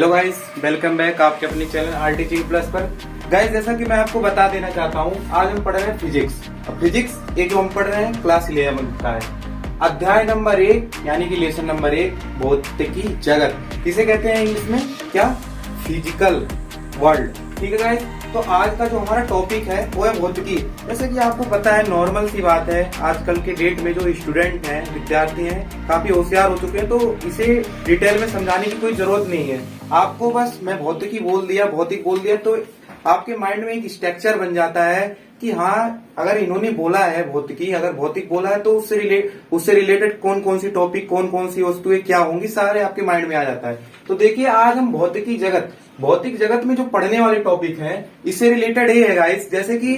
Hello guys, welcome back आपके अपने channel RTG plus पर। गाइस, जैसा कि मैं आपको बता देना चाहता हूँ, आज हम पढ़ रहे हैं फिजिक्स। अब फिजिक्स एक जो हम पढ़ रहे हैं क्लास 11 का है, अध्याय नंबर 1 यानी कि लेसन नंबर 1 भौतिकी जगत। इसे कहते हैं इंग्लिश में क्या, फिजिकल वर्ल्ड। ठीक है गाइस, तो आज का जो हमारा टॉपिक है वो है भौतिकी। जैसे कि आपको पता है, नॉर्मल सी बात है, आजकल के डेट में जो स्टूडेंट हैं, विद्यार्थी हैं, काफी होशियार हो चुके हैं, तो इसे डिटेल में समझाने की कोई जरूरत नहीं है। आपको बस मैं भौतिकी बोल दिया, भौतिक बोल दिया, तो आपके माइंड में एक स्ट्रक्चर बन जाता है कि हाँ, अगर इन्होंने बोला है भौतिकी, अगर भौतिक बोला है तो उससे रिलेटेड कौन कौन सी टॉपिक, कौन कौन सी वस्तुएं क्या होंगी, सारे आपके माइंड में आ जाता है। तो देखिए, आज हम भौतिकी जगत, भौतिक जगत में जो पढ़ने वाले टॉपिक हैं, इससे रिलेटेड ये है गाइस, जैसे कि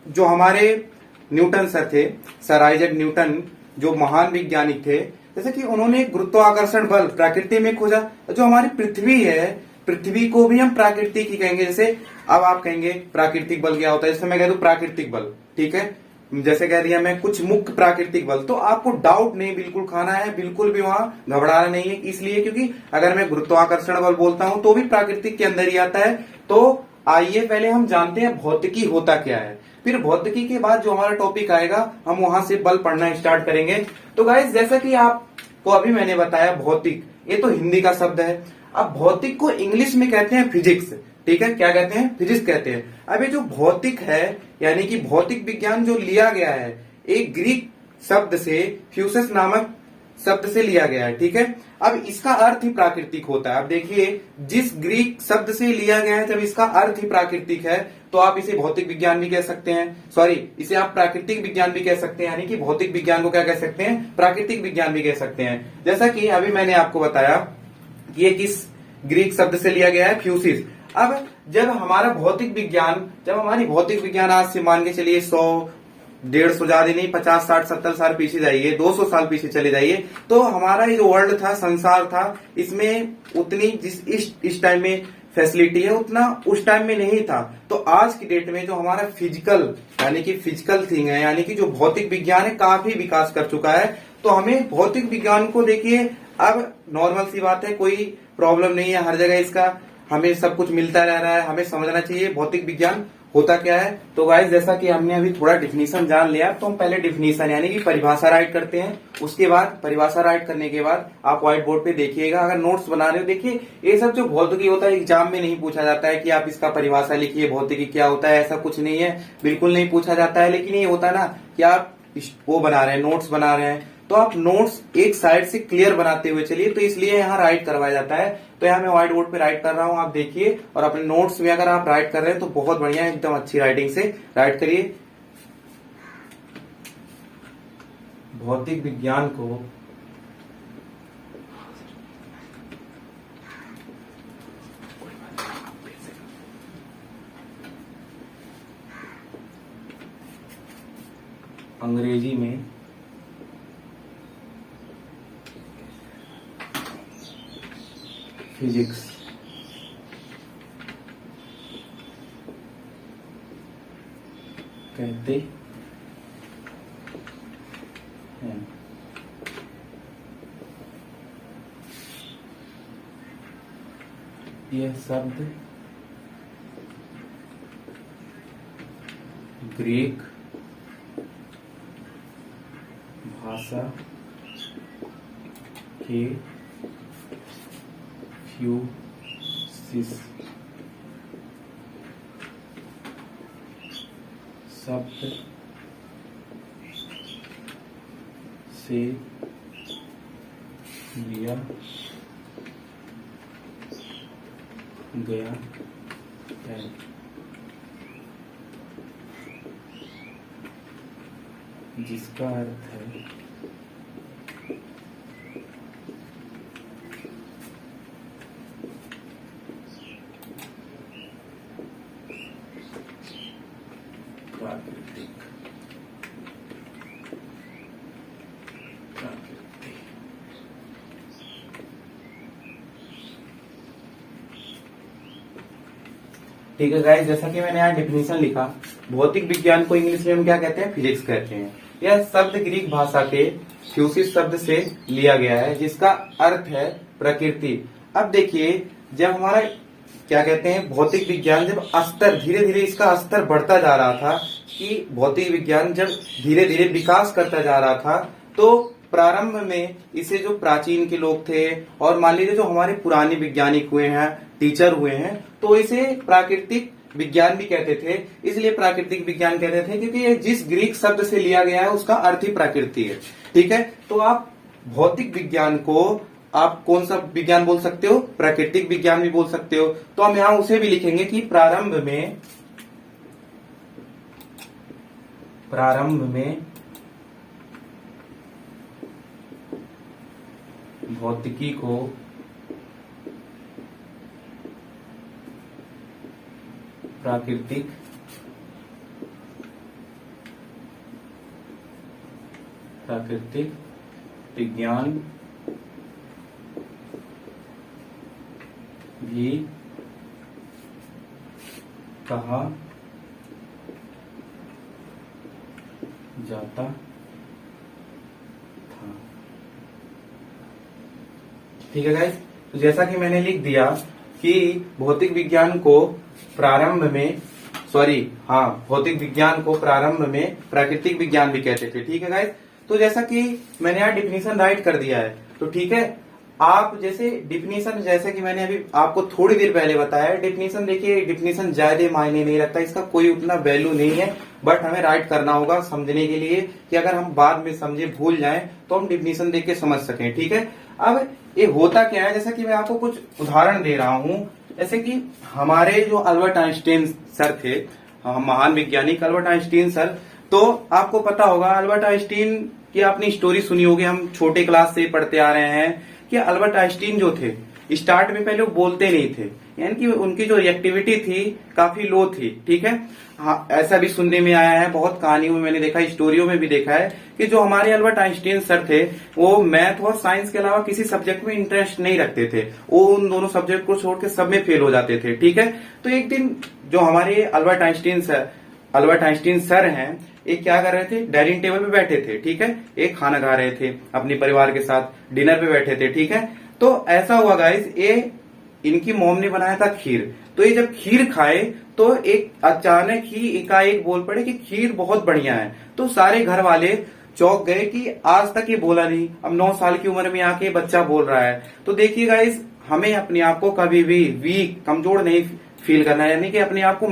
जो हमारे न्यूटन सर थे, सर आइजैक न्यूटन, जो महान वैज्ञानिक थे, जैसे कि उन्होंने गुरुत्वाकर्षण बल प्रकृति में खोजा। जो हमारी पृथ्वी है, पृथ्वी को भी हम प्राकृतिक ही कहेंगे। जैसे अब आप कहेंगे प्राकृतिक बल क्या होता है, जैसे मैं कह दूं प्राकृतिक बल, ठीक है, जैसे कह दिया मैं कुछ मुख्य प्राकृतिक बल, तो आपको डाउट नहीं बिल्कुल खाना है, बिल्कुल भी वहां घबराना नहीं है। इसलिए क्योंकि अगर मैं गुरुत्वाकर्षण बल बोलता हूं तो भी प्राकृतिक के अंदर ही आता है। तो आइए पहले हम जानते हैं भौतिकी होता क्या है, फिर भौतिकी के बाद जो हमारा टॉपिक आएगा हम वहां से बल पढ़ना स्टार्ट करेंगे। तो गाइस, जैसा कि आपको अभी मैंने बताया, भौतिक ये तो हिंदी का शब्द है। अब भौतिक को इंग्लिश में कहते हैं फिजिक्स। ठीक है, क्या कहते हैं, फिजिक्स कहते हैं। अब ये जो भौतिक है, यानी कि भौतिक विज्ञान जो लिया गया है, एक ग्रीक शब्द से, फ्यूसस नामक शब्द से लिया गया है। ठीक है, अब इसका अर्थ ही प्राकृतिक होता है। अब देखिए, जिस ग्रीक शब्द से लिया गया है, जब इसका अर्थ ही प्राकृतिक है, तो आप इसे भौतिक विज्ञान भी कह सकते हैं, सॉरी, इसे आप प्राकृतिक विज्ञान भी कह सकते हैं, यानी कि भौतिक विज्ञान को क्या कह सकते हैं, प्राकृतिक विज्ञान भी कह सकते हैं। जैसा कि अभी मैंने आपको बताया कि ये किस ग्रीक शब्द से लिया गया है, फ्यूसिस। अब जब हमारा भौतिक विज्ञान, जब हमारी भौतिक विज्ञान आज से मान के चलिए 100-150 ज्यादा नहीं, 50, 60, 70 साल पीछे जाइए, 200 साल पीछे चले जाइए, तो हमारा ये जो वर्ल्ड था, संसार था, इसमें उतनी जिस इस टाइम में फैसिलिटी है, उतना उस टाइम में नहीं था। तो आज की डेट में जो हमारा फिजिकल, यानी कि फिजिकल थिंग है, यानी कि जो भौतिक विज्ञान है, काफी विकास कर चुका है। तो हमें भौतिक विज्ञान को देखिए, अब नॉर्मल सी बात है, कोई प्रॉब्लम नहीं है, हर जगह इसका हमें सब कुछ मिलता रह रहा है, हमें समझना चाहिए भौतिक विज्ञान होता क्या है। तो गाइस, जैसा कि हमने अभी थोड़ा डिफिनीशन जान लिया, तो हम पहले डिफिनीशन यानी कि परिभाषा राइट करते हैं। उसके बाद परिभाषा राइट करने के बाद आप व्हाइट बोर्ड पे देखिएगा, अगर नोट्स बना रहे हो, देखिए ये सब जो भौतिकी होता है, एग्जाम में नहीं पूछा जाता है कि आप इसका परिभाषा लिखिए, भौतिकी क्या होता है, ऐसा कुछ नहीं है, बिल्कुल नहीं पूछा जाता है। लेकिन ये होता है ना कि आप वो बना रहे हैं, नोट्स बना रहे हैं, तो आप नोट्स एक साइड से क्लियर बनाते हुए चलिए, तो इसलिए यहाँ राइट करवाया जाता है। तो यहाँ मैं व्हाइट बोर्ड पे राइट कर रहा हूँ, आप देखिए, और अपने नोट्स में अगर आप राइट कर रहे हैं तो बहुत बढ़िया, एकदम अच्छी राइटिंग से राइट करिए। भौतिक विज्ञान को अंग्रेजी में फिजिक्स कहते हैं। यह शब्द ग्रीक भाषा के फ्यूसिस शब्द से लिया गया है। जिसका अर्थ है प्राकृतिक। ठीक है गाइस, जैसा कि मैंने यहाँ डिफिनीशन लिखा, भौतिक विज्ञान को इंग्लिश में हम क्या कहते हैं, फिजिक्स कहते हैं। यह शब्द ग्रीक भाषा के फ्यूसिस शब्द से लिया गया है, जिसका अर्थ है प्रकृति। अब देखिए, जब हमारा क्या कहते हैं भौतिक विज्ञान जब स्तर धीरे धीरे इसका स्तर बढ़ता जा रहा था, कि भौतिक विज्ञान जब धीरे धीरे विकास करता जा रहा था, तो प्रारंभ में इसे जो प्राचीन के लोग थे और मान लीजिए जो हमारे पुराने वैज्ञानिक हुए हैं, टीचर हुए हैं, तो इसे प्राकृतिक विज्ञान भी कहते थे। इसलिए प्राकृतिक विज्ञान कहते थे क्योंकि ये जिस ग्रीक शब्द से लिया गया है उसका अर्थ ही प्रकृति है। ठीक है, तो आप भौतिक विज्ञान को आप कौन सा विज्ञान बोल सकते हो? प्राकृतिक विज्ञान भी बोल सकते हो। तो हम यहां उसे भी लिखेंगे कि प्रारंभ में भौतिकी को प्राकृतिक विज्ञान भी कहा जाता था। ठीक है गाइस, तो जैसा कि मैंने लिख दिया कि भौतिक विज्ञान को प्रारंभ में प्राकृतिक विज्ञान भी कहते थे। ठीक है गाइस, तो जैसा कि मैंने यहाँ डिफिनीशन राइट कर दिया है, तो ठीक है, आप जैसे डिफिनीशन जैसे कि मैंने अभी आपको थोड़ी देर पहले बताया, डिफिनीशन देखिए, डिफिनीशन ज्यादा मायने नहीं रखता, इसका कोई उतना वैल्यू नहीं है, बट हमें राइट करना होगा समझने के लिए, कि अगर हम बाद में समझे भूल जाएं तो हम डिफिनीशन देख के समझ सकें। ठीक है, अब ये होता क्या है, जैसा कि मैं आपको कुछ उदाहरण दे रहा हूं, जैसे कि हमारे जो अल्बर्ट आइंस्टीन सर थे, महान वैज्ञानिक अल्बर्ट आइंस्टीन सर, तो आपको पता होगा अल्बर्ट आइंस्टीन की आपने स्टोरी सुनी होगी, हम छोटे क्लास से पढ़ते आ रहे हैं कि अल्बर्ट आइंस्टीन जो थे स्टार्ट में पहले वो बोलते नहीं थे, यानी कि उनकी जो रिएक्टिविटी थी काफी लो थी। ठीक है, हाँ, ऐसा भी सुनने में आया है, बहुत कहानियों में मैंने देखा, स्टोरियों में भी देखा है कि जो हमारे अल्बर्ट आइंस्टीन सर थे वो मैथ और साइंस के अलावा किसी सब्जेक्ट में इंटरेस्ट नहीं रखते थे, वो उन दोनों सब्जेक्ट को छोड़ के सब में फेल हो जाते थे। ठीक है, तो एक दिन जो हमारे अल्बर्ट आइंस्टीन सर हैं, एक क्या कर रहे थे, डाइनिंग टेबल पे बैठे थे। ठीक है, एक खाना खा रहे थे अपने परिवार के साथ, डिनर पे बैठे थे। ठीक है, तो ऐसा हुआ गाइस, ये इनकी मॉम ने बनाया था खीर, तो ये जब खीर खाए तो एक अचानक ही एकाएक बोल पड़े कि खीर बहुत बढ़िया है। तो सारे घर वाले चौंक गए कि आज तक ये बोला नहीं, अब 9 साल की उम्र में आके बच्चा बोल रहा है। तो देखिए गाइस, हमें अपने आप को कभी भी वीक, कमजोर नहीं फील करना है, यानी कि अपने आप को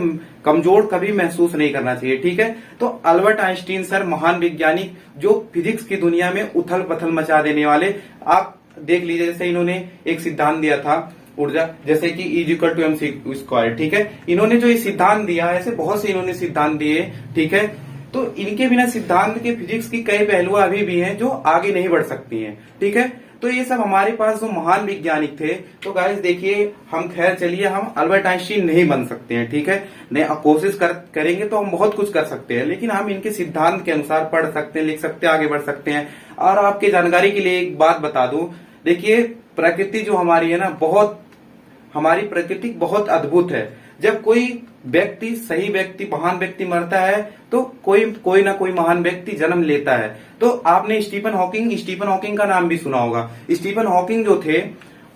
कमजोर कभी महसूस नहीं करना चाहिए। ठीक है, तो अल्बर्ट आइंस्टीन सर महान वैज्ञानिक जो फिजिक्स की दुनिया में उथल पथल मचा देने वाले, आप देख लीजिए, जैसे इन्होंने एक सिद्धांत दिया था ऊर्जा, जैसे कि E=mc²। ठीक है, इन्होंने जो ये सिद्धांत दिया, ऐसे बहुत से इन्होंने सिद्धांत दिए। ठीक है, तो इनके बिना सिद्धांत के फिजिक्स की कई पहलू अभी भी हैं जो आगे नहीं बढ़ सकती हैं। ठीक है, तो ये सब हमारे पास जो महान वैज्ञानिक थे। तो गाइस देखिए, हम खैर चलिए, हम अल्बर्ट आइंस्टीन नहीं बन सकते हैं। ठीक है, नहीं, कोशिश करेंगे तो हम बहुत कुछ कर सकते हैं, लेकिन हम इनके सिद्धांत के अनुसार पढ़ सकते हैं, लिख सकते हैं, आगे बढ़ सकते हैं। और आपकी जानकारी के लिए एक बात बता दूं, देखिए प्रकृति जो हमारी है ना, हमारी प्रकृति बहुत अद्भुत है। जब कोई व्यक्ति, सही व्यक्ति, महान व्यक्ति मरता है तो कोई ना कोई महान व्यक्ति जन्म लेता है। तो आपने स्टीफन हॉकिंग का नाम भी सुना होगा। स्टीफन हॉकिंग जो थे,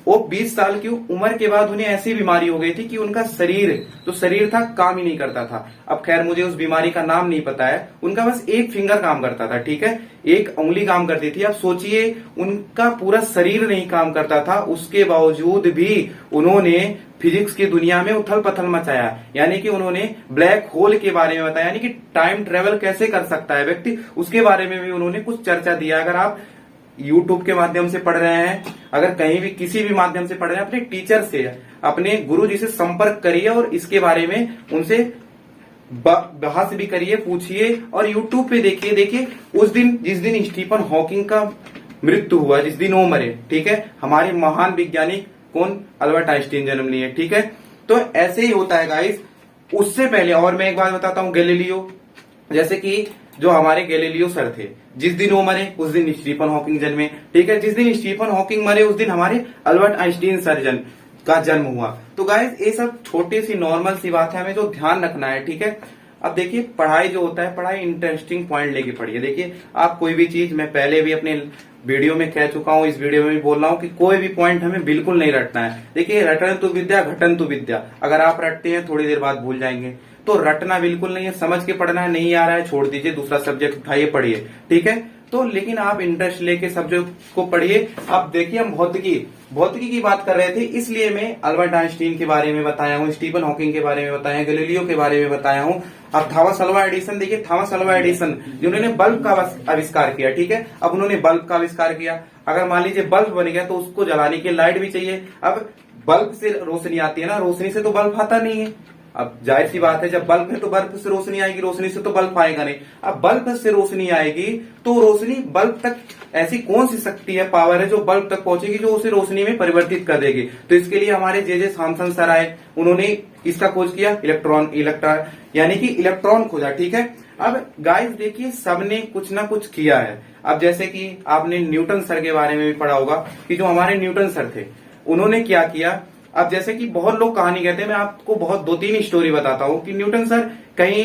वो 20 साल की उम्र के बाद उन्हें ऐसी बीमारी हो गई थी कि उनका शरीर था काम ही नहीं करता था। अब खैर मुझे उस बीमारी का नाम नहीं पता है, उनका बस एक फिंगर काम करता था। ठीक है, एक उंगली काम करती थी। अब सोचिए, उनका पूरा शरीर नहीं काम करता था, उसके बावजूद भी उन्होंने फिजिक्स की दुनिया में उथल पथल मचाया। यानी कि उन्होंने ब्लैक होल के बारे में बताया, यानी कि टाइम ट्रेवल कैसे कर सकता है व्यक्ति, उसके बारे में भी उन्होंने कुछ चर्चा दिया। अगर आप YouTube के माध्यम से पढ़ रहे हैं, अगर कहीं भी किसी भी माध्यम से पढ़ रहे हैं, अपने टीचर से, अपने गुरु जी से संपर्क करिए और इसके बारे में उनसे बहस भी करिए, पूछिए और YouTube पे देखिए उस दिन जिस दिन स्टीफन हॉकिंग का मृत्यु हुआ, जिस दिन वो मरे, ठीक है, हमारे महान वैज्ञानिक कौन, अल्बर्ट आइंस्टीन जन्म लिए। ठीक है, तो ऐसे ही होता है गाइस। उससे पहले और मैं एक बात बताता हूँ, गैलीलियो, जैसे कि जो हमारे गैलीलियो सर थे, जिस दिन वो मरे उस दिन स्टीफन हॉकिंग जन्मे। ठीक है, जिस दिन स्टीफन हॉकिंग मरे उस दिन हमारे अल्बर्ट आइंस्टीन सर का जन्म हुआ। तो गाइस ये सब छोटी सी नॉर्मल सी बात है, हमें जो ध्यान रखना है। ठीक है, अब देखिए पढ़ाई जो होता है, पढ़ाई इंटरेस्टिंग पॉइंट लेके पढ़िए। देखिए आप कोई भी चीज, मैं पहले भी अपने वीडियो में कह चुका हूँ, इस वीडियो में भी बोल रहा हूँ कि कोई भी पॉइंट हमें बिल्कुल नहीं रटना है। देखिए रटन तो विद्या घटन तो विद्या, अगर आप रटते हैं थोड़ी देर बाद भूल जाएंगे, तो रटना बिल्कुल नहीं है, समझ के पढ़ना है। नहीं आ रहा है छोड़ दीजिए, दूसरा सब्जेक्ट उठाइए पढ़िए, ठीक है। तो लेकिन आप इंटरेस्ट लेके सब्जेक्ट को पढ़िए। अब देखिए हम भौतिकी की बात कर रहे थे, इसलिए मैं अल्बर्ट आइंस्टीन के बारे में बताया हूँ, स्टीफन हॉकिंग के बारे में बताया, गैलीलियो के बारे में बताया हूँ। अब थॉमस अल्वा एडिसन, देखिए थॉमस अल्वा एडिसन जिन्होंने बल्ब का आविष्कार किया, ठीक है। अब उन्होंने बल्ब का आविष्कार किया, अगर मान लीजिए बल्ब बन गया तो उसको जलाने के लाइट भी चाहिए। अब बल्ब से रोशनी आती है ना, रोशनी से तो बल्ब आता नहीं है। अब जाहिर सी बात है, जब बल्ब है तो बल्ब से रोशनी आएगी, रोशनी से तो बल्ब आएगा नहीं। अब बल्ब से रोशनी आएगी तो रोशनी बल्ब तक, ऐसी कौन सी शक्ति है, पावर है जो बल्ब तक पहुंचेगी, जो उसे रोशनी में परिवर्तित कर देगी। तो इसके लिए हमारे जे सैमसन सर आए, उन्होंने इसका खोज किया, इलेक्ट्रॉन यानी कि इलेक्ट्रॉन खोजा, ठीक है। अब गाइस देखिए सबने कुछ ना कुछ किया है। अब जैसे कि आपने न्यूटन सर के बारे में भी पढ़ा होगा कि जो हमारे न्यूटन सर थे, उन्होंने क्या किया। अब जैसे कि बहुत लोग कहानी कहते हैं, मैं आपको बहुत 2-3 स्टोरी बताता हूँ कि न्यूटन सर कहीं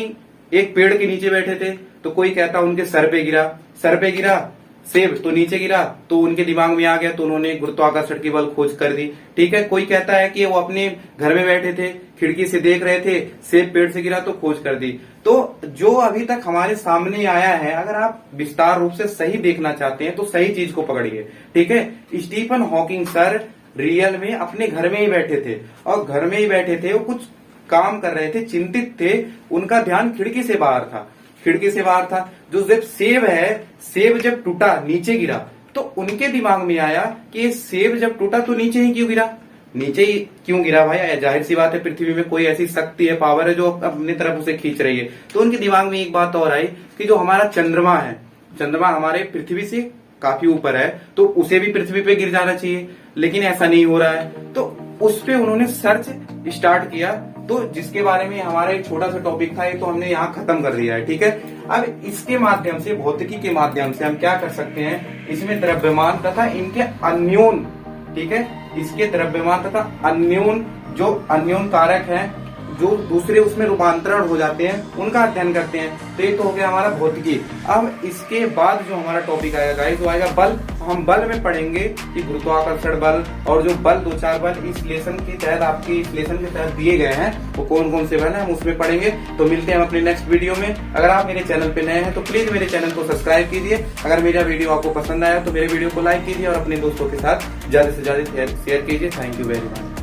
एक पेड़ के नीचे बैठे थे, तो कोई कहता उनके सर पे गिरा सेब, तो नीचे गिरा, तो उनके दिमाग में आ गया, तो उन्होंने गुरुत्वाकर्षण की बल खोज कर दी, ठीक है। कोई कहता है कि वो अपने घर में बैठे थे, खिड़की से देख रहे थे, सेब पेड़ से गिरा तो खोज कर दी। तो जो अभी तक हमारे सामने आया है, अगर आप विस्तार रूप से सही देखना चाहते हैं तो सही चीज को पकड़िए, ठीक है। स्टीफन हॉकिंग सर रियल में अपने घर में ही बैठे थे, और घर में ही बैठे थे, वो कुछ काम कर रहे थे, चिंतित थे, उनका ध्यान खिड़की से बाहर था। जो जब सेब जब टूटा, नीचे गिरा, तो उनके दिमाग में आया कि सेब जब टूटा तो नीचे ही क्यों गिरा भाई, जाहिर सी बात है पृथ्वी में कोई ऐसी शक्ति है, पावर है जो अपनी तरफ उसे खींच रही है। तो उनके दिमाग में एक बात और आई कि जो हमारा चंद्रमा है, चंद्रमा हमारे पृथ्वी से काफी ऊपर है, तो उसे भी पृथ्वी पे गिर जाना चाहिए, लेकिन ऐसा नहीं हो रहा है। तो उस पे उन्होंने सर्च स्टार्ट किया, तो जिसके बारे में हमारा एक छोटा सा टॉपिक था, ये तो हमने यहाँ खत्म कर दिया है, ठीक है। अब इसके माध्यम से, भौतिकी के माध्यम से हम क्या कर सकते हैं, इसमें द्रव्यमान तथा इनके अन्योन, ठीक है, इसके द्रव्यमान तथा अन्योन, जो अन्योन कारक हैं, जो दूसरे उसमें रूपांतरण हो जाते हैं, उनका अध्ययन करते हैं। तो ये तो हो गया हमारा भौतिकी। अब इसके बाद जो हमारा टॉपिक आएगा गाइस, वो आएगा बल। हम बल में पढ़ेंगे कि गुरुत्वाकर्षण बल और जो बल 2-4 बल इस लेसन के तहत, आपकी इस लेसन के तहत दिए गए हैं, वो कौन कौन से बल हैं, हम उसमें पढ़ेंगे। तो मिलते हैं हम अपने नेक्स्ट वीडियो में। अगर आप मेरे चैनल पे नए हैं तो प्लीज मेरे चैनल को सब्सक्राइब कीजिए। अगर मेरा वीडियो आपको पसंद आया तो मेरे वीडियो को लाइक कीजिए और अपने दोस्तों के साथ ज्यादा से ज्यादा शेयर कीजिए। Thank you very much.